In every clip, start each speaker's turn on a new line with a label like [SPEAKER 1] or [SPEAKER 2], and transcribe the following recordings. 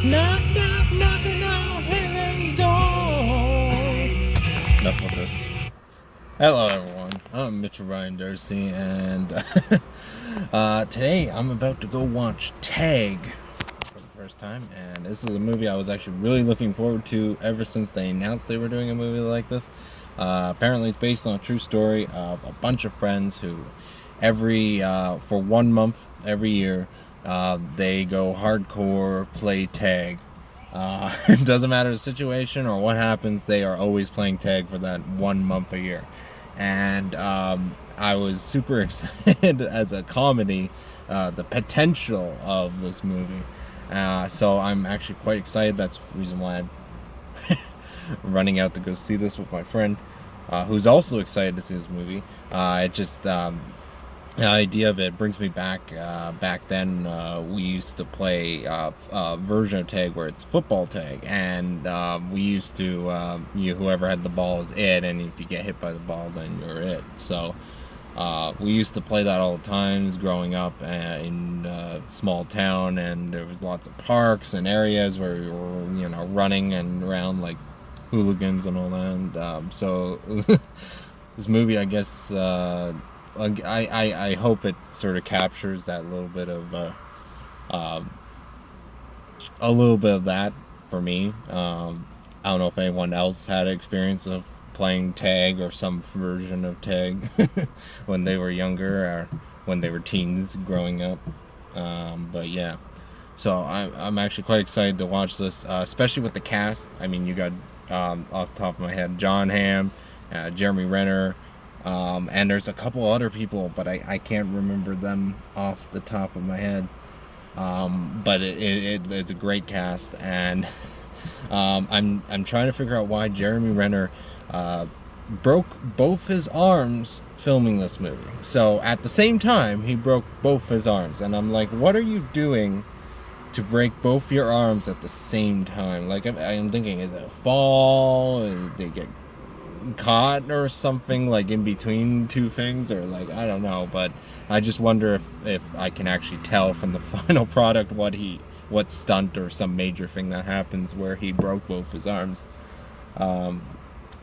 [SPEAKER 1] Knock, knock, knocking on heaven's door. Enough of this. Hello, everyone. I'm Mitchell Ryan Darcy, and today I'm about to go watch Tag for the first time. And this is a movie I was actually really looking forward to ever since they announced they were doing a movie like this. Apparently, it's based on a true story of a bunch of friends who, for 1 month every year, they go hardcore play tag. It doesn't matter the situation or what happens, they are always playing tag for that 1 month a year. And I was super excited as a comedy, the potential of this movie. So I'm actually quite excited. That's the reason why I'm running out to go see this with my friend, who's also excited to see this movie. The idea of it brings me back. Back then, we used to play a version of tag where it's football tag, and we used to whoever had the ball is it, and if you get hit by the ball, then you're it. So we used to play that all the time growing up in a small town, and there was lots of parks and areas where we were, running and around like hooligans and all that. And, so this movie, I guess. I hope it sort of captures that little bit of a little bit of that for me. I don't know if anyone else had experience of playing tag or some version of tag when they were younger or when they were teens growing up. But yeah, so I'm actually quite excited to watch this, especially with the cast. I mean, you got off the top of my head, Jon Hamm, Jeremy Renner. And there's a couple other people, but I can't remember them off the top of my head. But it's a great cast, and I'm trying to figure out why Jeremy Renner broke both his arms filming this movie. So at the same time, he broke both his arms, and I'm like, what are you doing to break both your arms at the same time? Like I'm thinking, is it a fall? Did they get caught or something like in between two things, or like I don't know, but I just wonder if I can actually tell from the final product what stunt or some major thing that happens where he broke both his arms.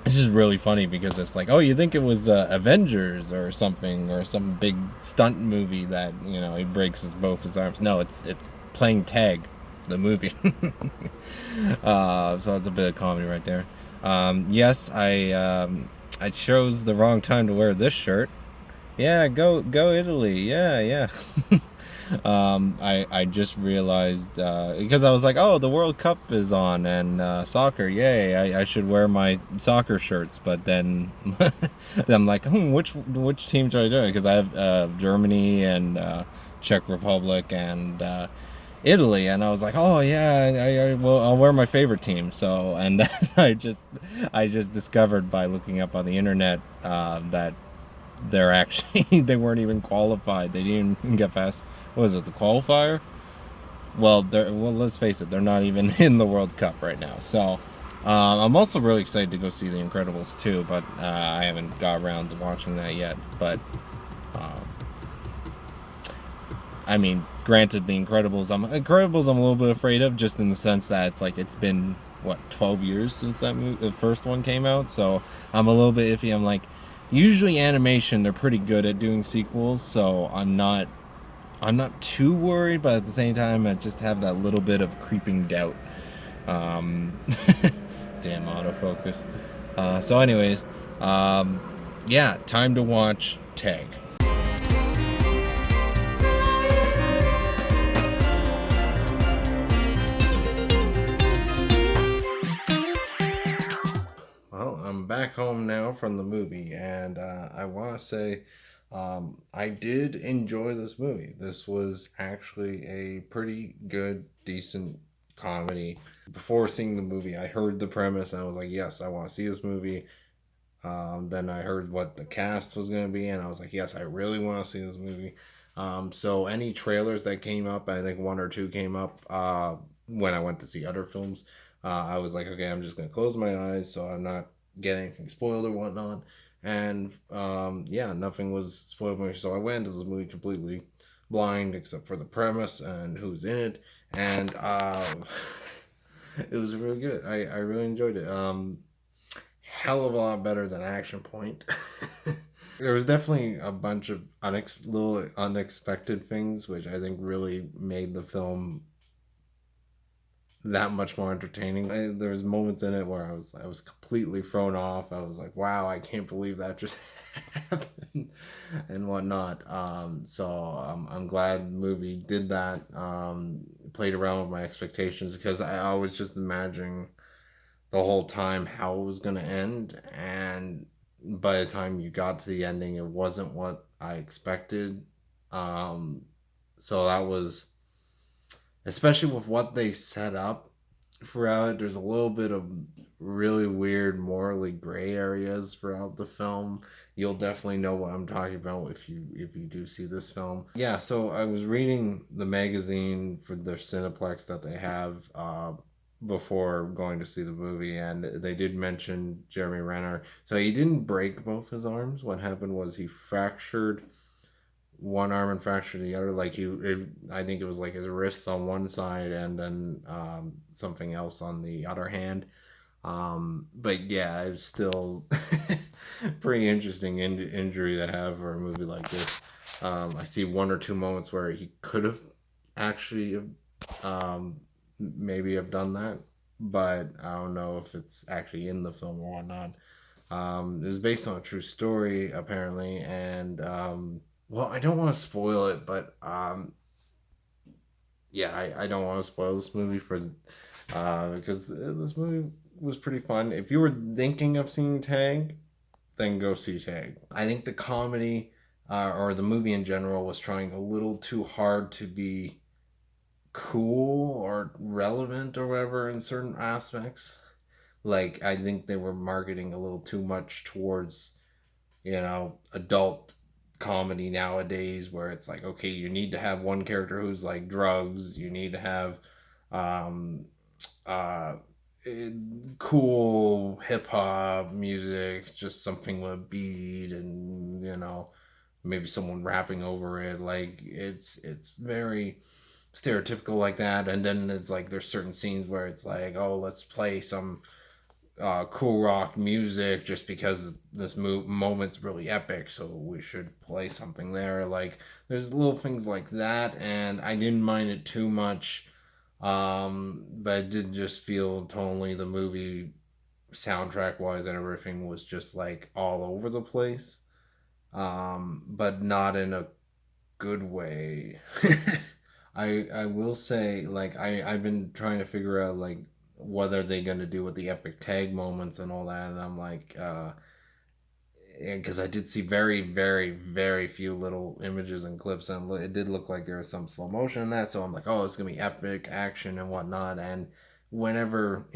[SPEAKER 1] This is really funny because it's like, oh, you think it was Avengers or something, or some big stunt movie that he breaks both his arms. No, it's playing tag, the movie. So it's a bit of comedy right there. Yes, I chose the wrong time to wear this shirt. Yeah, go Italy. Yeah. I just realized because I was like, oh, the World Cup is on, and soccer, yay! I should wear my soccer shirts. But then I'm like, which team should I do? Because I have Germany and Czech Republic and Italy, and I was like, oh yeah, I'll wear my favorite team. So, and then I just discovered by looking up on the internet that they're actually they weren't even qualified. They didn't even get past, what was it, the qualifier? Well, let's face it, they're not even in the World Cup right now. So I'm also really excited to go see The Incredibles 2, but I haven't got around to watching that yet. But I mean, granted, I'm a little bit afraid of, just in the sense that it's like it's been 12 years since the first one came out, so I'm a little bit iffy. I'm like, usually animation, they're pretty good at doing sequels, so I'm not too worried, but at the same time I just have that little bit of creeping doubt. Damn autofocus. So anyways, yeah, time to watch Tag. Well, I'm back home now from the movie, and I want to say I did enjoy this movie. This was actually a pretty good, decent comedy. Before seeing the movie, I heard the premise, and I was like, yes, I want to see this movie. Then I heard what the cast was going to be, and I was like, yes, I really want to see this movie. So any trailers that came up, I think one or two came up when I went to see other films. I was like, okay, I'm just going to close my eyes so I'm not getting anything spoiled or whatnot. And yeah, nothing was spoiled for me. So I went into this movie completely blind except for the premise and who's in it. And it was really good. I really enjoyed it. Hell of a lot better than Action Point. There was definitely a bunch of little unexpected things, which I think really made the film that much more entertaining. There was moments in it where I was completely thrown off. I was like, wow, I can't believe that just happened and whatnot. So I'm glad the movie did that. Played around with my expectations because I was just imagining the whole time how it was going to end, and by the time you got to the ending, it wasn't what I expected. Um, so that was, especially with what they set up throughout it, there's a little bit of really weird morally gray areas throughout the film. You'll definitely know what I'm talking about if you do see this film. Yeah, so I was reading the magazine for the Cineplex that they have before going to see the movie, and they did mention Jeremy Renner. So he didn't break both his arms. What happened was he fractured one arm and fractured the other. I think it was like his wrist on one side and then something else on the other hand. But yeah, it's still pretty interesting injury to have for a movie like this. I see one or two moments where he could have actually maybe have done that, but I don't know if it's actually in the film or whatnot. It was based on a true story apparently, and well, I don't want to spoil it, but yeah, I don't want to spoil this movie for because this movie was pretty fun. If you were thinking of seeing Tag, then go see Tag. I think the comedy or the movie in general was trying a little too hard to be cool or relevant or whatever in certain aspects. Like I think they were marketing a little too much towards, adult comedy nowadays where it's like, okay, you need to have one character who's like drugs, you need to have um uh eh, cool hip hop music, just something with a beat and maybe someone rapping over it. Like it's very stereotypical like that, and then it's like there's certain scenes where it's like, oh, let's play some cool rock music just because this moment's really epic, so we should play something there. Like there's little things like that, and I didn't mind it too much. But I did just feel tonally the movie soundtrack wise and everything was just like all over the place. But not in a good way. I will say, like, I've been trying to figure out like what are they gonna do with the epic tag moments and all that, and I'm like, because I did see very very very few little images and clips, and it did look like there was some slow motion in that, so I'm like, oh, it's gonna be epic action and whatnot. And whenever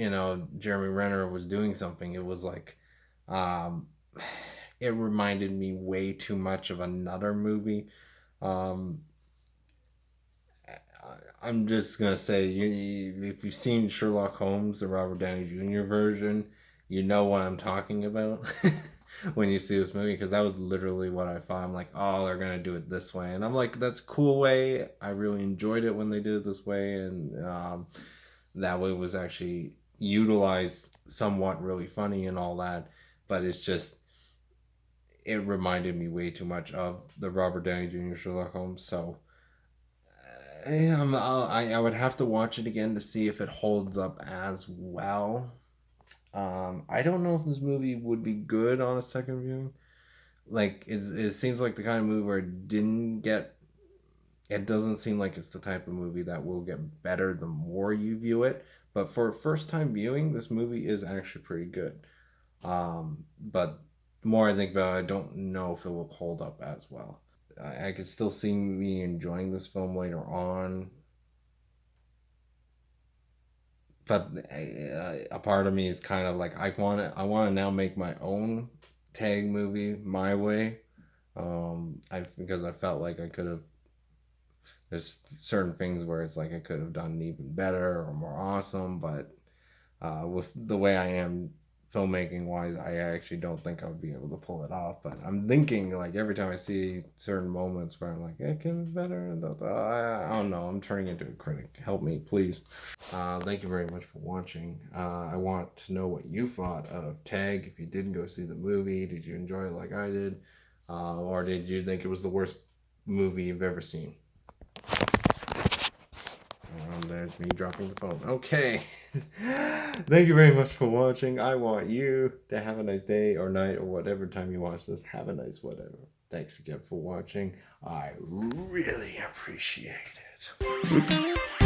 [SPEAKER 1] Jeremy Renner was doing something, it was like, um, it reminded me way too much of another movie. Um, I'm just gonna say, if you've seen Sherlock Holmes, the Robert Downey Jr. version, you know what I'm talking about when you see this movie, because that was literally what I thought. I'm like, oh, they're gonna do it this way, and I'm like, that's a cool way. I really enjoyed it when they did it this way, and that way was actually utilized somewhat really funny and all that. But it's just it reminded me way too much of the Robert Downey Jr. Sherlock Holmes, so. I would have to watch it again to see if it holds up as well. I don't know if this movie would be good on a second viewing. Like, it seems like the kind of movie where it didn't get. It doesn't seem like it's the type of movie that will get better the more you view it. But for a first time viewing, this movie is actually pretty good. But the more I think about it, I don't know if it will hold up as well. I could still see me enjoying this film later on, but a part of me is kind of like I want to now make my own tag movie my way. I because I felt like I could have. There's certain things where it's like I could have done even better or more awesome, but with the way I am filmmaking wise, I actually don't think I would be able to pull it off. But I'm thinking, like, every time I see certain moments where I'm like, it can be better, and I don't know. I'm turning into a critic. Help me, please. Thank you very much for watching. I want to know what you thought of Tag. If you didn't go see the movie, did you enjoy it like I did, or did you think it was the worst movie you've ever seen? There's me dropping the phone. Okay. Thank you very much for watching. I want you to have a nice day or night or whatever time you watch this. Have a nice whatever. Thanks again for watching. I really appreciate it.